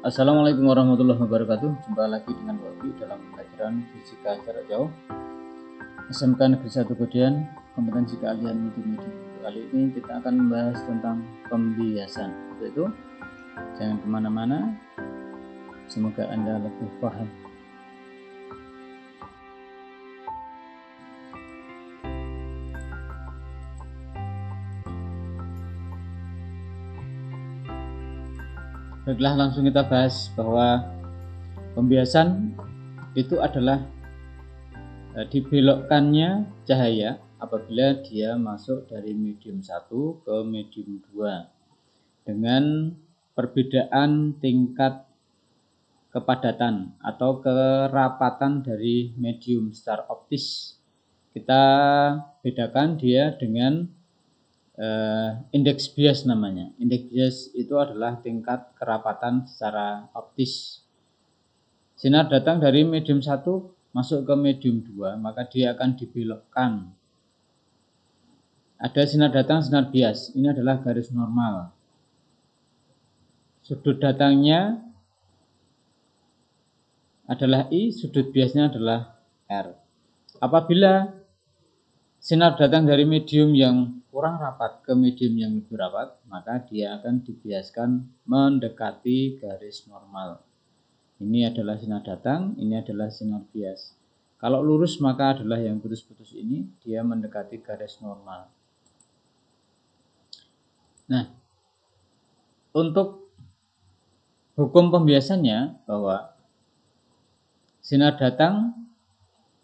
Assalamualaikum warahmatullahi wabarakatuh. Jumpa lagi dengan Wabi dalam pelajaran fisika jarak jauh SMK Negeri 1 Kodian, kompetensi keahlian multimedia. Kali ini kita akan membahas tentang pembiasan. Untuk itu, jangan kemana-mana. Semoga Anda lebih paham. Baiklah, langsung kita bahas bahwa pembiasan itu adalah dibelokkannya cahaya apabila dia masuk dari medium 1 ke medium 2 dengan perbedaan tingkat kepadatan atau kerapatan dari medium secara optis. Kita bedakan dia dengan indeks bias namanya. Indeks bias itu adalah tingkat kerapatan secara optis. Sinar datang dari medium 1 masuk ke medium 2, maka dia akan dibelokkan. Ada sinar datang, sinar bias. Ini adalah garis normal. Sudut datangnya adalah I, sudut biasnya adalah R. Apabila sinar datang dari medium yang kurang rapat ke medium yang lebih rapat, maka dia akan dibiaskan mendekati garis normal. Ini adalah sinar datang, ini adalah sinar bias. Kalau lurus maka adalah yang putus-putus ini, dia mendekati garis normal. Nah, untuk hukum pembiasannya bahwa sinar datang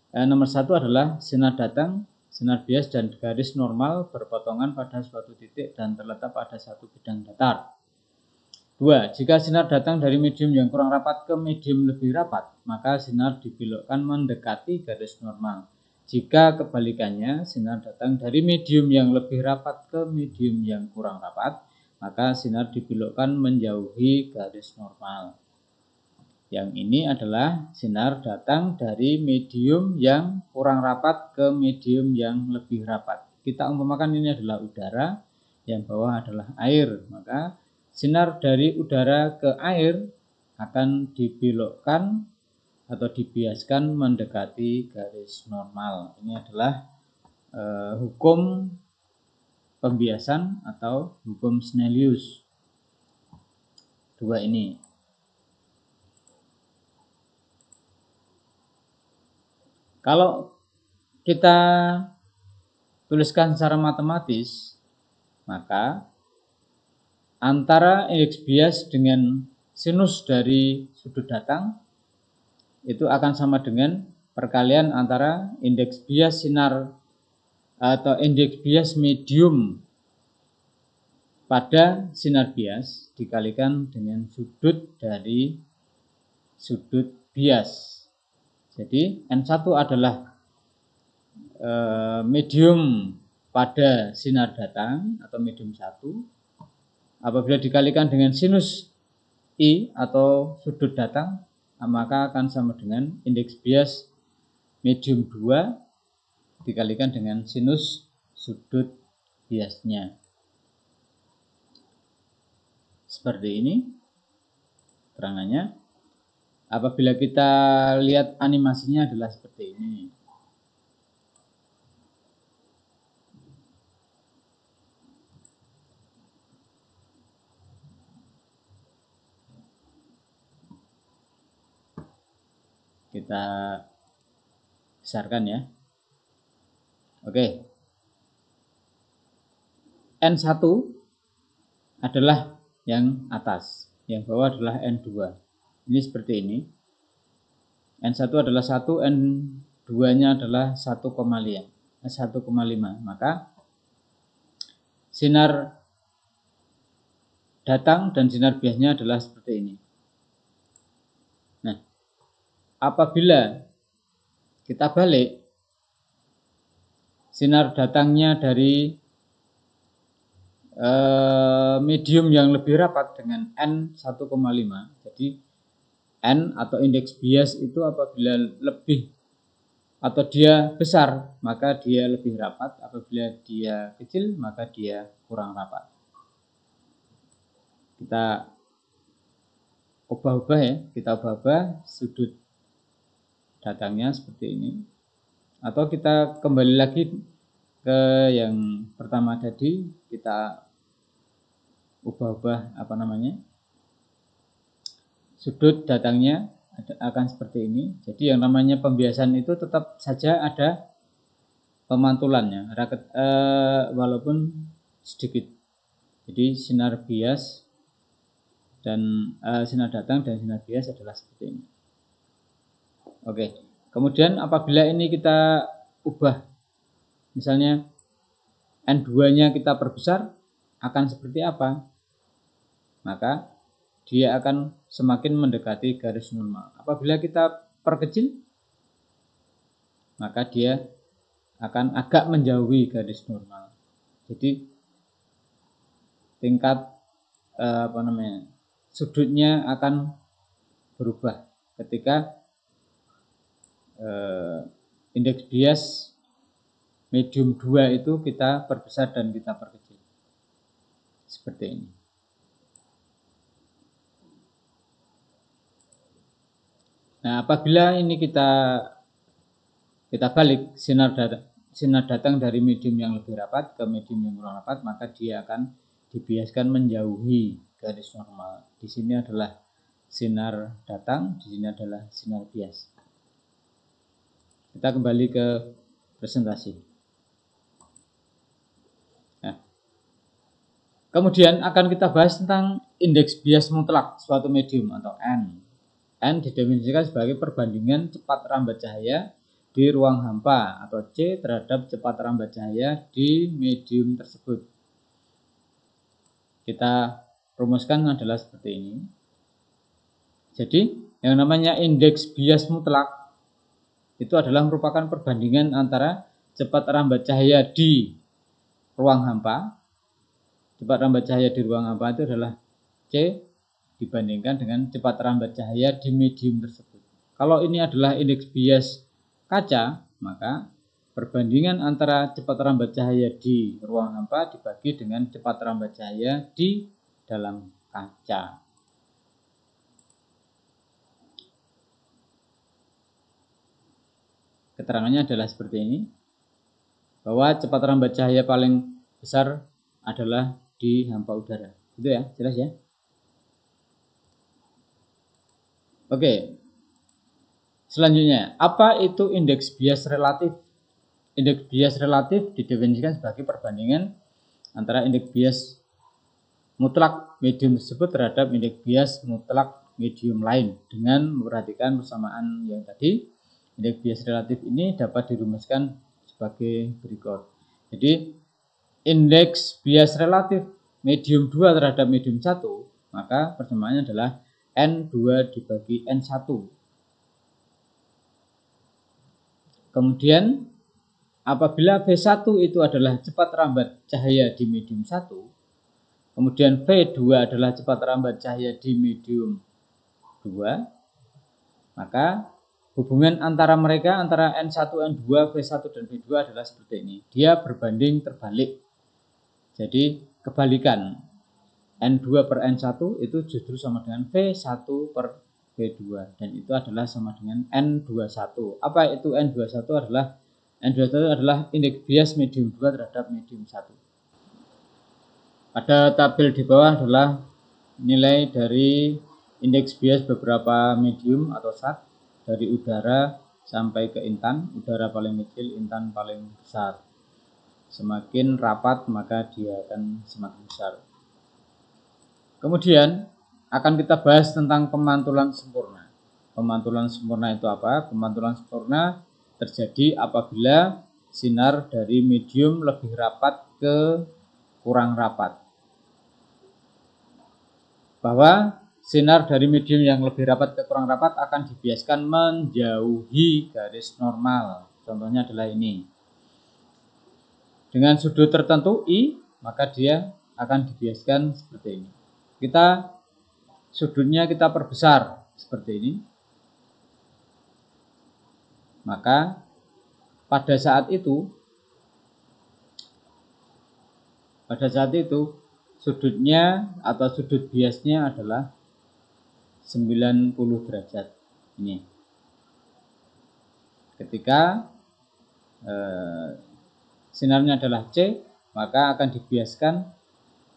nomor 1 adalah sinar datang, sinar bias dan garis normal berpotongan pada suatu titik dan terletak pada satu bidang datar. 2. Jika sinar datang dari medium yang kurang rapat ke medium lebih rapat, maka sinar dibelokkan mendekati garis normal. Jika kebalikannya, sinar datang dari medium yang lebih rapat ke medium yang kurang rapat, maka sinar dibelokkan menjauhi garis normal. Yang ini adalah sinar datang dari medium yang kurang rapat ke medium yang lebih rapat. Kita umpamakan ini adalah udara, yang bawah adalah air. Maka sinar dari udara ke air akan dibelokkan atau dibiaskan mendekati garis normal. Ini adalah hukum pembiasan atau hukum Snellius. Dua ini. Kalau kita tuliskan secara matematis, maka antara indeks bias dengan sinus dari sudut datang itu akan sama dengan perkalian antara indeks bias sinar atau indeks bias medium pada sinar bias dikalikan dengan sudut dari sudut bias. Jadi N1 adalah medium pada sinar datang atau medium 1. Apabila dikalikan dengan sinus I atau sudut datang, maka akan sama dengan indeks bias medium 2 dikalikan dengan sinus sudut biasnya. Seperti ini terangannya. Apabila kita lihat animasinya adalah seperti ini. Kita besarkan ya. Oke. N1 adalah yang atas, yang bawah adalah N2. Ini seperti ini. N1 adalah 1, N2-nya adalah 1,5. Maka sinar datang dan sinar biasnya adalah seperti ini. Nah, apabila kita balik, sinar datangnya dari medium yang lebih rapat dengan N1,5. Jadi N atau indeks bias itu apabila lebih atau dia besar, maka dia lebih rapat. Apabila dia kecil, maka dia kurang rapat. Kita ubah-ubah ya, kita ubah-ubah sudut datangnya seperti ini, atau kita kembali lagi ke yang pertama tadi, kita ubah-ubah sudut datangnya akan seperti ini. Jadi yang namanya pembiasan itu tetap saja ada pemantulannya, walaupun sedikit. Jadi sinar bias dan sinar datang dan sinar bias adalah seperti ini. Oke. Kemudian apabila ini kita ubah, misalnya N2-nya kita perbesar, akan seperti apa? Maka dia akan semakin mendekati garis normal. Apabila kita perkecil, maka dia akan agak menjauhi garis normal. Jadi tingkat sudutnya akan berubah ketika indeks bias medium 2 itu kita perbesar dan kita perkecil. Seperti ini. Nah, apabila ini kita balik sinar datang dari medium yang lebih rapat ke medium yang kurang rapat, maka dia akan dibiaskan menjauhi garis normal. Di sini adalah sinar datang, di sini adalah sinar bias. Kita kembali ke presentasi. Nah, kemudian akan kita bahas tentang indeks bias mutlak suatu medium atau N. N didefinisikan sebagai perbandingan cepat rambat cahaya di ruang hampa atau C terhadap cepat rambat cahaya di medium tersebut. Kita rumuskan adalah seperti ini. Jadi yang namanya indeks bias mutlak itu adalah merupakan perbandingan antara cepat rambat cahaya di ruang hampa. Cepat rambat cahaya di ruang hampa itu adalah C dibandingkan dengan cepat rambat cahaya di medium tersebut. Kalau ini adalah indeks bias kaca, maka perbandingan antara cepat rambat cahaya di ruang hampa dibagi dengan cepat rambat cahaya di dalam kaca. Keterangannya adalah seperti ini, bahwa cepat rambat cahaya paling besar adalah di hampa udara. Itu ya, jelas ya? Oke. Selanjutnya, apa itu indeks bias relatif? Indeks bias relatif didefinisikan sebagai perbandingan antara indeks bias mutlak medium tersebut terhadap indeks bias mutlak medium lain dengan memperhatikan persamaan yang tadi. Indeks bias relatif ini dapat dirumuskan sebagai berikut. Jadi, indeks bias relatif medium 2 terhadap medium 1, maka persamaannya adalah N2 dibagi N1. Kemudian apabila V1 itu adalah cepat rambat cahaya di medium 1, kemudian V2 adalah cepat rambat cahaya di medium 2, maka hubungan antara mereka, antara N1, N2, V1 dan V2 adalah seperti ini. Dia berbanding terbalik. Jadi kebalikan. N2 per N1 itu justru sama dengan V1 per V2. Dan itu adalah sama dengan N21. Apa itu N21 adalah? N21 adalah indeks bias medium 2 terhadap medium 1. Pada tabel di bawah adalah nilai dari indeks bias beberapa medium atau zat dari udara sampai ke intan. Udara paling kecil, intan paling besar. Semakin rapat maka dia akan semakin besar. Kemudian akan kita bahas tentang pemantulan sempurna. Pemantulan sempurna itu apa? Pemantulan sempurna terjadi apabila sinar dari medium lebih rapat ke kurang rapat. Bahwa sinar dari medium yang lebih rapat ke kurang rapat akan dibiaskan menjauhi garis normal. Contohnya adalah ini. Dengan sudut tertentu I, maka dia akan dibiaskan seperti ini. Sudutnya kita perbesar seperti ini. Maka pada saat itu sudutnya atau sudut biasnya adalah 90 derajat. Ini. Ketika sinarnya adalah C, maka akan dibiaskan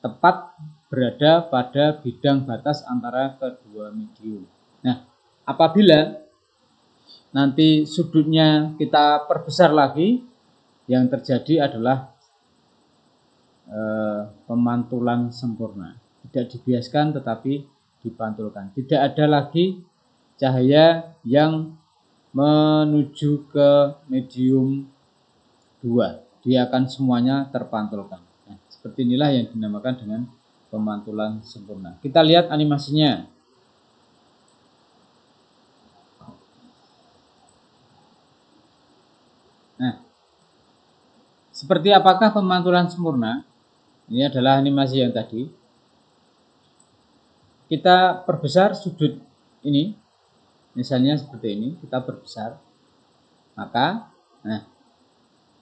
tepat berada pada bidang batas antara kedua medium. Nah, apabila nanti sudutnya kita perbesar lagi, yang terjadi adalah pemantulan sempurna. Tidak dibiaskan tetapi dipantulkan. Tidak ada lagi cahaya yang menuju ke medium 2. Dia akan semuanya terpantulkan. Nah, seperti inilah yang dinamakan dengan pemantulan sempurna. Kita lihat animasinya. Nah, seperti apakah pemantulan sempurna? Ini adalah animasi yang tadi. Kita perbesar sudut ini, misalnya seperti ini, kita perbesar. Maka, nah,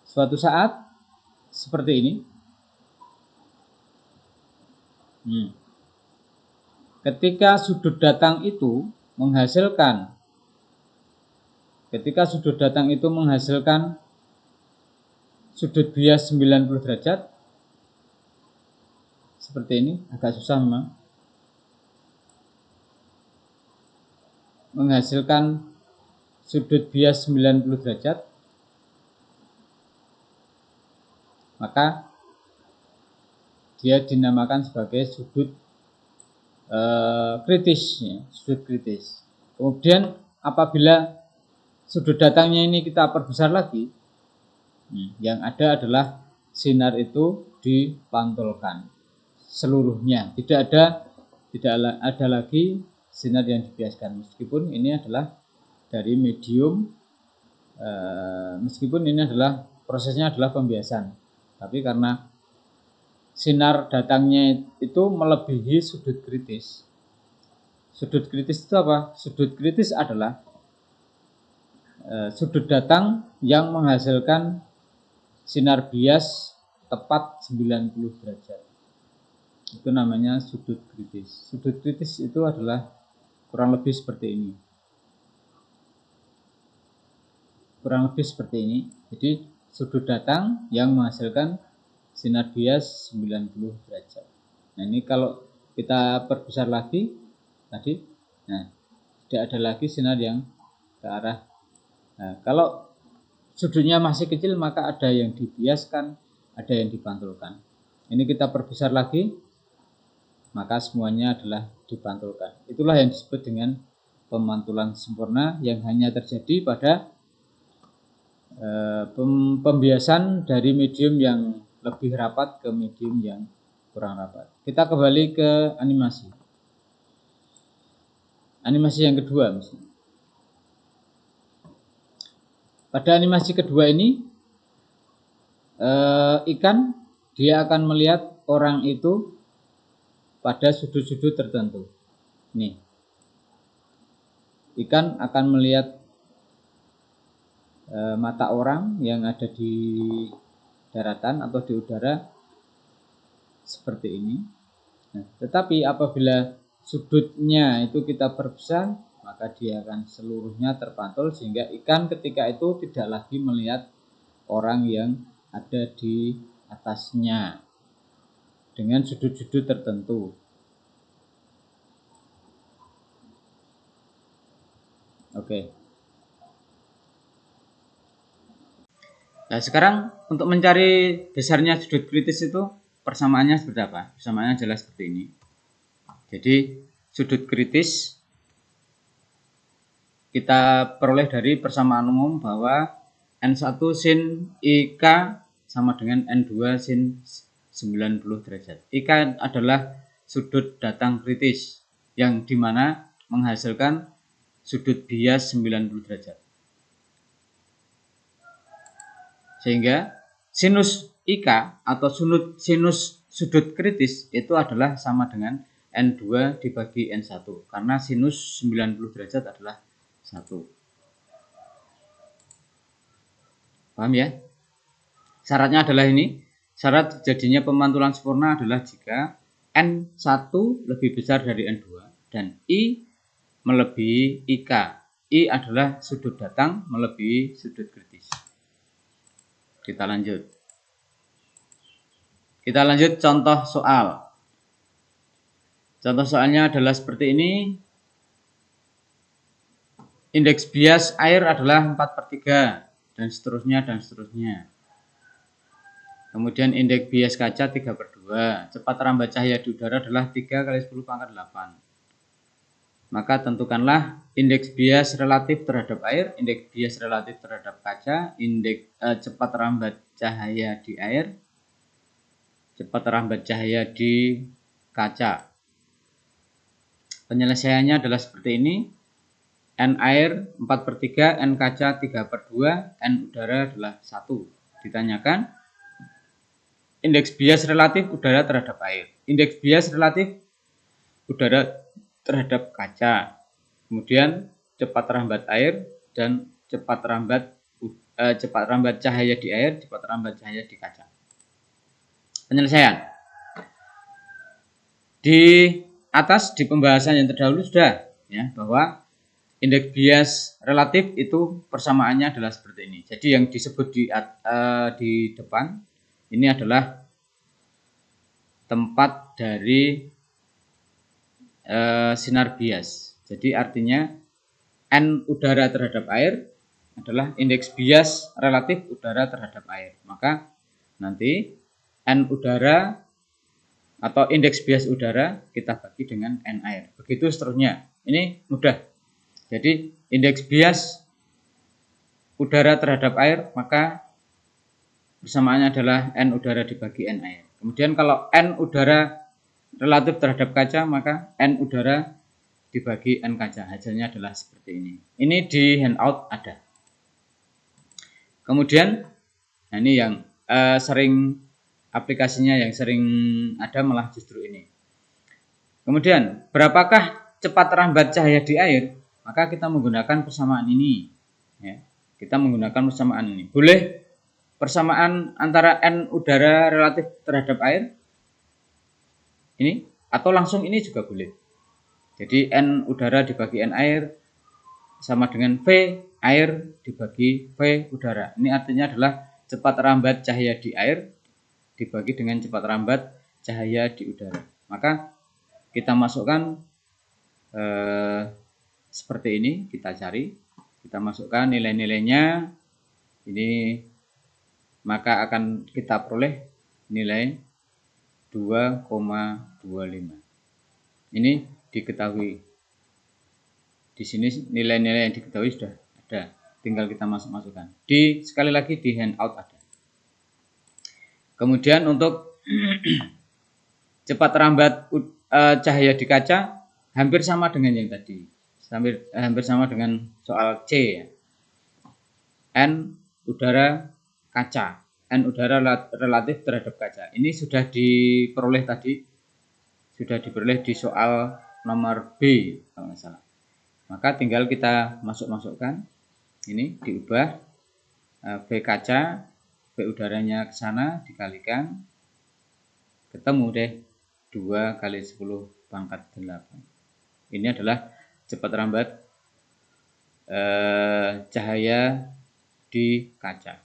suatu saat seperti ini. Ketika sudut datang itu menghasilkan sudut bias 90 derajat, seperti ini, agak susah memang, menghasilkan sudut bias 90 derajat, maka dia dinamakan sebagai sudut kritis, ya, sudut kritis. Kemudian apabila sudut datangnya ini kita perbesar lagi, yang ada adalah sinar itu dipantulkan seluruhnya. Tidak ada lagi sinar yang dibiaskan, meskipun ini adalah dari medium, meskipun ini adalah prosesnya adalah pembiasan, tapi karena sinar datangnya itu melebihi sudut kritis. Sudut kritis itu apa? Sudut kritis adalah sudut datang yang menghasilkan sinar bias tepat 90 derajat. Itu namanya sudut kritis. Sudut kritis itu adalah kurang lebih seperti ini. Kurang lebih seperti ini. Jadi sudut datang yang menghasilkan sinar bias 90 derajat. Nah, ini kalau kita perbesar lagi tadi, nah, tidak ada lagi sinar yang ke arah. Nah, kalau sudutnya masih kecil maka ada yang dibiaskan, ada yang dipantulkan. Ini kita perbesar lagi, maka semuanya adalah dipantulkan. Itulah yang disebut dengan pemantulan sempurna, yang hanya terjadi pada pembiasan dari medium yang lebih rapat ke medium yang kurang rapat. Kita kembali ke animasi. Animasi yang kedua misalnya. Pada animasi kedua ini, ikan dia akan melihat orang itu pada sudut-sudut tertentu. Nih, ikan akan melihat mata orang yang ada di daratan atau di udara seperti ini. Nah, tetapi apabila sudutnya itu kita perbesar, maka dia akan seluruhnya terpantul, sehingga ikan ketika itu tidak lagi melihat orang yang ada di atasnya dengan sudut-sudut tertentu. Oke. Nah, sekarang untuk mencari besarnya sudut kritis itu persamaannya seperti apa? Persamaannya jelas seperti ini. Jadi sudut kritis kita peroleh dari persamaan umum bahwa N1 sin IK sama dengan N2 sin 90 derajat. IK adalah sudut datang kritis yang dimana menghasilkan sudut bias 90 derajat. Sehingga sinus IK atau sinus sudut kritis itu adalah sama dengan N2 dibagi N1, karena sinus 90 derajat adalah 1. Paham ya? Syaratnya adalah ini. Syarat terjadinya pemantulan sempurna adalah jika N1 lebih besar dari N2 dan I melebihi IK. I adalah sudut datang melebihi sudut kritis. Kita lanjut. Kita lanjut contoh soal. Contoh soalnya adalah seperti ini. Indeks bias air adalah 4/3 dan seterusnya dan seterusnya. Kemudian indeks bias kaca 3/2. Cepat rambat cahaya di udara adalah 3 kali 10 pangkat 8. Maka tentukanlah indeks bias relatif terhadap air, indeks bias relatif terhadap kaca, indeks cepat rambat cahaya di air, cepat rambat cahaya di kaca. Penyelesaiannya adalah seperti ini. N air 4/3, N kaca 3/2, N udara adalah 1. Ditanyakan indeks bias relatif udara terhadap air, indeks bias relatif udara terhadap kaca, kemudian cepat rambat air dan cepat rambat cahaya di air, cepat rambat cahaya di kaca. Penyelesaian. Di atas di pembahasan yang terdahulu sudah ya bahwa indeks bias relatif itu persamaannya adalah seperti ini. Jadi yang disebut di depan ini adalah tempat dari sinar bias. Jadi artinya N udara terhadap air adalah indeks bias relatif udara terhadap air. Maka nanti N udara atau indeks bias udara kita bagi dengan N air. Begitu seterusnya. Ini mudah. Jadi indeks bias udara terhadap air maka persamaannya adalah N udara dibagi N air. Kemudian kalau N udara relatif terhadap kaca maka N udara dibagi N kaca. Hasilnya adalah seperti ini. Ini di handout ada. Kemudian nah ini yang sering aplikasinya yang sering ada malah justru ini. Kemudian berapakah cepat rambat cahaya di air? Maka kita menggunakan persamaan ini. Ya, kita menggunakan persamaan ini. Boleh persamaan antara N udara relatif terhadap air ini atau langsung ini juga boleh. Jadi N udara dibagi N air sama dengan V air dibagi V udara. Ini artinya adalah cepat rambat cahaya di air dibagi dengan cepat rambat cahaya di udara. Maka kita masukkan seperti ini, kita cari, kita masukkan nilai-nilainya ini, maka akan kita peroleh nilai 2,25. Ini diketahui. Di sini nilai-nilai yang diketahui sudah ada, tinggal kita masukkan. Sekali lagi di handout ada. Kemudian untuk cepat rambat cahaya di kaca hampir sama dengan yang tadi. Hampir sama dengan soal C. N udara kaca, N udara relatif terhadap kaca. Ini sudah diperoleh tadi, sudah diperoleh di soal nomor B kalau nggak salah. Maka tinggal kita masukkan. Ini diubah V kaca, V udaranya ke sana dikalikan, ketemu deh 2 kali 10 pangkat 8. Ini adalah cepat rambat cahaya di kaca.